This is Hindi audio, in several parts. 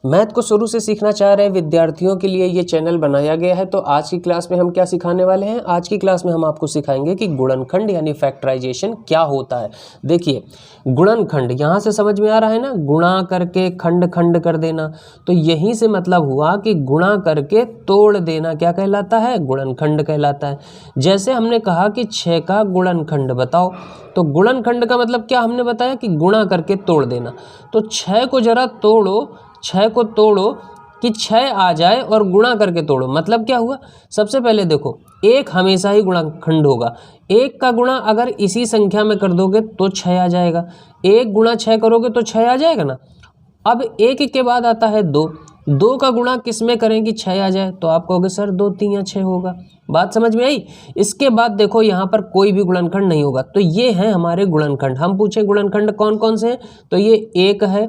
मैथ को शुरू से सीखना चाह रहे विद्यार्थियों के लिए ये चैनल बनाया गया है। तो आज की क्लास में हम क्या सिखाने वाले हैं? आज की क्लास में हम आपको सिखाएंगे कि गुणनखंड यानी फैक्टराइजेशन क्या होता है। देखिए, गुणनखंड यहाँ से समझ में आ रहा है ना, गुणा करके खंड खंड कर देना। तो यहीं से मतलब हुआ कि गुणा करके तोड़ देना क्या कहलाता है? गुणनखंड कहलाता है। जैसे हमने कहा कि 6 का गुणनखंड बताओ, तो गुणनखंड का मतलब क्या हमने बताया कि गुणा करके तोड़ देना। तो 6 को जरा तोड़ो, 6 को तोड़ो कि 6 आ जाए और गुणा करके तोड़ो। मतलब क्या हुआ? सबसे पहले देखो, 1 हमेशा ही गुणनखंड होगा। 1 का गुणा अगर इसी संख्या में कर दोगे तो 6 आ जाएगा। 1 गुणा 6 करोगे तो 6 आ जाएगा ना। अब 1 के बाद आता है 2, 2 का गुणा किस में करें कि 6 आ जाए? तो आप कहोगे सर 2 3 या 6 होगा। बात समझ में आई? इसके बाद देखो यहाँ पर कोई भी गुणनखंड नहीं होगा। तो ये हैं हमारे गुणनखंड। हम पूछे गुणनखंड कौन कौन से हैं? तो ये 1 है,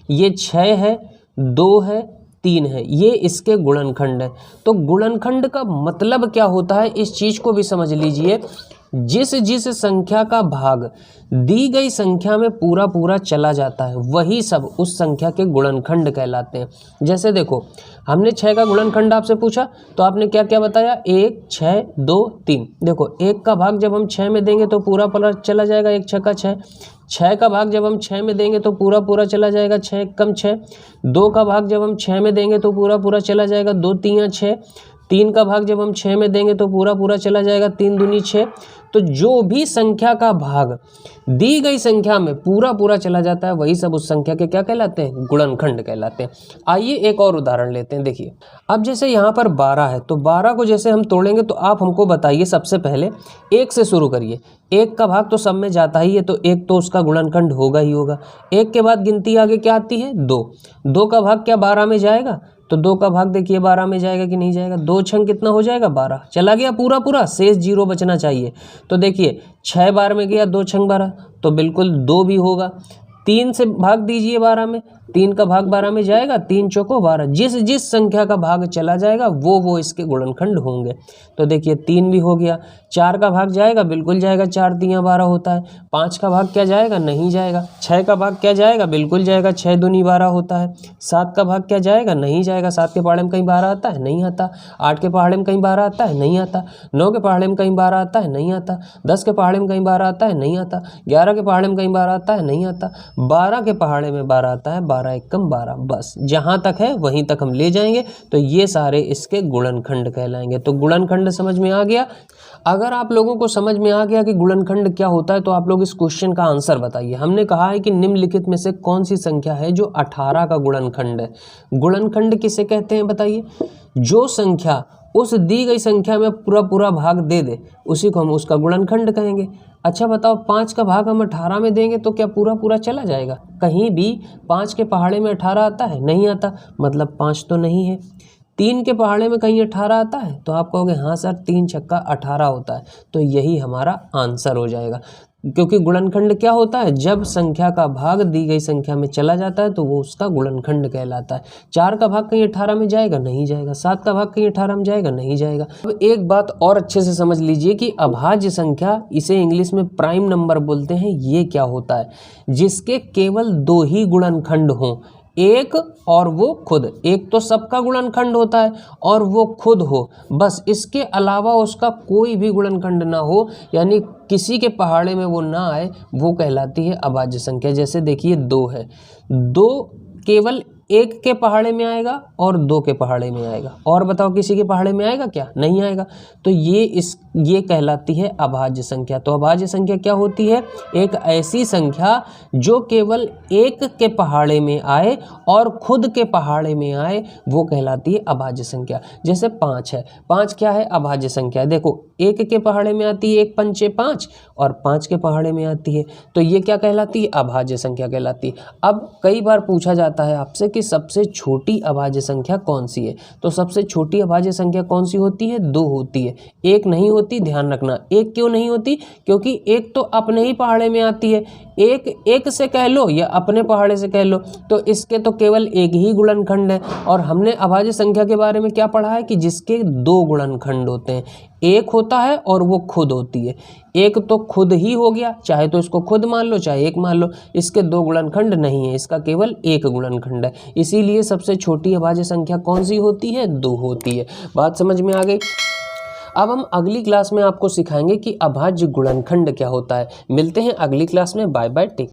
ये 6 है, 2 है, 3 है, ये इसके गुणनखंड है। तो गुणनखंड का मतलब क्या होता है इस चीज़ को भी समझ लीजिए। जिस संख्या का भाग दी गई संख्या में पूरा पूरा चला जाता है वही सब उस संख्या के गुणनखंड कहलाते हैं। जैसे देखो, हमने 6 का गुणनखंड आपसे पूछा तो आपने क्या क्या बताया? 1 6 2 3। देखो, 1 का भाग जब हम 6 में देंगे तो पूरा पूरा चला जाएगा, 1 6 का 6। 6 का भाग जब हम 6 में देंगे तो पूरा पूरा चला जाएगा, 6 कम 6। 2 का भाग जब हम 6 में देंगे तो पूरा पूरा चला जाएगा, 2 3 6। 3 का भाग जब हम 6 में देंगे तो पूरा पूरा चला जाएगा, 3 दूनी 6। तो जो भी संख्या का भाग दी गई संख्या में पूरा पूरा चला जाता है वही सब उस संख्या के क्या कहलाते हैं? गुणनखंड कहलाते हैं। आइए एक और उदाहरण लेते हैं। देखिए, अब जैसे यहाँ पर 12 है, तो 12 को जैसे हम तोड़ेंगे तो आप हमको बताइए, सबसे पहले 1 से शुरू करिए। 1 का भाग तो सब में जाता ही है, तो 1 तो उसका गुणनखंड होगा ही होगा। 1 के बाद गिनती आगे क्या आती है? 2। 2 का भाग क्या 12 में जाएगा? तो 2 का भाग देखिए 12 में जाएगा कि नहीं जाएगा? 2 छंग कितना हो जाएगा? 12। चला गया पूरा पूरा, शेष 0 बचना चाहिए। तो देखिए, 6 बार में गया, 2 छंग 12, तो बिल्कुल 2 भी होगा। 3 से भाग दीजिए 12 में, 3 का भाग 12 में जाएगा, 3 चौको 12। जिस संख्या का भाग चला जाएगा वो इसके गुणनखंड होंगे। तो देखिए 3 भी हो गया। 4 का भाग जाएगा, बिल्कुल जाएगा, 4 3 12 होता है। 5 का भाग क्या जाएगा? नहीं जाएगा। 6 का भाग क्या जाएगा? बिल्कुल जाएगा, 6 दूनी 12 होता है। 7 का भाग क्या जाएगा? नहीं जाएगा। 7 के पहाड़े में कहीं 12 आता है? नहीं आता। 8 के पहाड़े में कहीं 12 आता है? नहीं आता। 9 के पहाड़े में कहीं 12 आता है? नहीं आता। 10 के पहाड़े में कहीं 12 आता है? नहीं आता। 11 के पहाड़े में कहीं 12 आता है? नहीं आता। 12 के पहाड़े में 12 आता है, 12 एकम 12। बस जहां तक है वहीं तक हम ले जाएंगे, तो ये सारे इसके गुणनखंड कहलाएंगे। तो गुणनखंड समझ में आ गया। अगर आप लोगों को समझ में आ गया कि गुणनखंड क्या होता है तो आप लोग इस क्वेश्चन का आंसर बताइए। हमने कहा है कि निम्नलिखित में से कौन सी संख्या है जो 18 का गुणनखंड है? गुणनखंड किसे कहते हैं बताइए? जो संख्या उस दी गई संख्या में पूरा पूरा भाग दे दे उसी को हम उसका गुणनखंड कहेंगे। अच्छा बताओ, 5 का भाग हम 18 में देंगे तो क्या पूरा पूरा चला जाएगा? कहीं भी 5 के पहाड़े में 18 आता है? नहीं आता। मतलब 5 तो नहीं है। 3 के पहाड़े में कहीं 18 आता है? तो आप कहोगे हाँ सर, 3 छक्का 18 होता है। तो यही हमारा आंसर हो जाएगा, क्योंकि गुणनखंड क्या होता है? जब संख्या का भाग दी गई संख्या में चला जाता है तो वो उसका गुणनखंड कहलाता है। 4 का भाग कहीं 18 में जाएगा? नहीं जाएगा। 7 का भाग कहीं 18 में जाएगा? नहीं जाएगा। अब एक बात और अच्छे से समझ लीजिए कि अभाज्य संख्या, इसे इंग्लिश में प्राइम नंबर बोलते हैं, ये क्या होता है? जिसके केवल 2 ही गुणनखंड हों, एक और वो खुद। एक तो सबका गुणनखंड होता है और वो खुद हो, बस इसके अलावा उसका कोई भी गुणनखंड ना हो, यानी किसी के पहाड़े में वो ना आए, वो कहलाती है अभाज्य संख्या। जैसे देखिए 2 है, 2 केवल 1 के पहाड़े में आएगा और 2 के पहाड़े में आएगा। और बताओ किसी के पहाड़े में आएगा क्या? नहीं आएगा। तो ये कहलाती है अभाज्य संख्या। तो अभाज्य संख्या क्या होती है? एक ऐसी संख्या जो केवल 1 के पहाड़े में आए और खुद के पहाड़े में आए, वो कहलाती है अभाज्य संख्या। जैसे 5 है, 5 क्या है? अभाज्य संख्या है। देखो, 1 के पहाड़े में आती है 1 पंचे 5 और 5 के पहाड़े में आती है, तो ये क्या कहलाती है? अभाज्य संख्या कहलाती है। अब कई बार पूछा जाता है आपसे कि सबसे छोटी अभाज्य संख्या कौन सी है? तो सबसे छोटी अभाज्य संख्या कौन सी होती है? 2 होती है, 1 नहीं होती। ध्यान रखना, 1 क्यों नहीं होती? क्योंकि 1 तो अपने ही पहाड़े में आती है। 1 से कह लो या अपने पहाड़े से कह लो, तो इसके तो केवल 1 ही गुणनखंड है। और हमने अभाज्य संख्या के बारे में क्या पढ़ा है कि जिसके 2 गुणनखंड होते हैं, एक होता है और वो खुद होती है। एक तो खुद ही हो गया, चाहे तो इसको खुद मान लो चाहे एक मान लो, इसके दो गुणनखंड नहीं है, इसका केवल एक गुणनखंड है। इसीलिए सबसे छोटी अभाज्य संख्या कौन सी होती है? 2 होती है। बात समझ में आ गई। अब हम अगली क्लास में आपको सिखाएंगे कि अभाज्य गुणनखंड क्या होता है। मिलते हैं अगली क्लास में। Bye bye, take.